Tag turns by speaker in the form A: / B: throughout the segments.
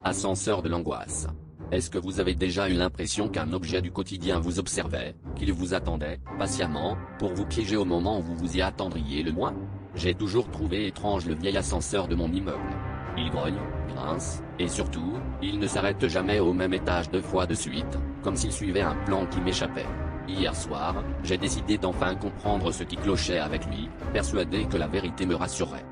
A: Ascenseur de l'angoisse. Est-ce que vous avez déjà eu l'impression qu'un objet du quotidien vous observait, qu'il vous attendait, patiemment, pour vous piéger au moment où vous vous y attendriez le moins? J'ai toujours trouvé étrange le vieil ascenseur de mon immeuble. Il grogne, grince, et surtout, il ne s'arrête jamais au même étage 2 fois de suite, comme s'il suivait un plan qui m'échappait. Hier soir, j'ai décidé d'enfin comprendre ce qui clochait avec lui, persuadé que la vérité me rassurerait.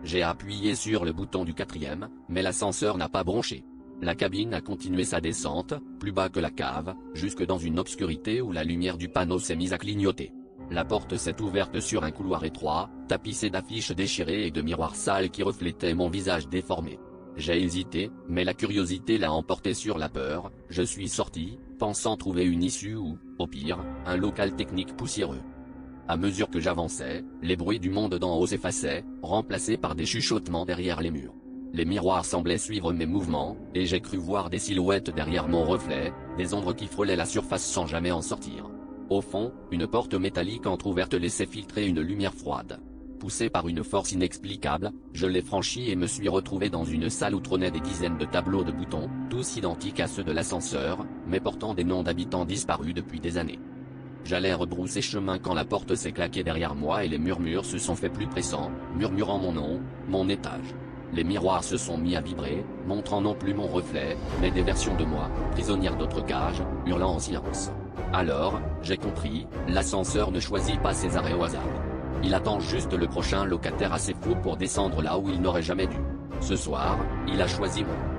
A: J'ai appuyé sur le bouton du 4e, mais l'ascenseur n'a pas bronché. La cabine a continué sa descente, plus bas que la cave, jusque dans une obscurité où la lumière du panneau s'est mise à clignoter. La porte s'est ouverte sur un couloir étroit, tapissé d'affiches déchirées et de miroirs sales qui reflétaient mon visage déformé. J'ai hésité, mais la curiosité l'a emporté sur la peur. Je suis sorti, pensant trouver une issue ou, au pire, un local technique poussiéreux. À mesure que j'avançais, les bruits du monde d'en haut s'effaçaient, remplacés par des chuchotements derrière les murs. Les miroirs semblaient suivre mes mouvements, et j'ai cru voir des silhouettes derrière mon reflet, des ombres qui frôlaient la surface sans jamais en sortir. Au fond, une porte métallique entr'ouverte laissait filtrer une lumière froide. Poussé par une force inexplicable, je l'ai franchi et me suis retrouvé dans une salle où trônaient des dizaines de tableaux de boutons, tous identiques à ceux de l'ascenseur, mais portant des noms d'habitants disparus depuis des années. J'allais rebrousser chemin quand la porte s'est claquée derrière moi et les murmures se sont fait plus pressants, murmurant mon nom, mon étage. Les miroirs se sont mis à vibrer, montrant non plus mon reflet, mais des versions de moi, prisonnières d'autres cages, hurlant en silence. Alors, j'ai compris, l'ascenseur ne choisit pas ses arrêts au hasard. Il attend juste le prochain locataire assez fou pour descendre là où il n'aurait jamais dû. Ce soir, il a choisi moi.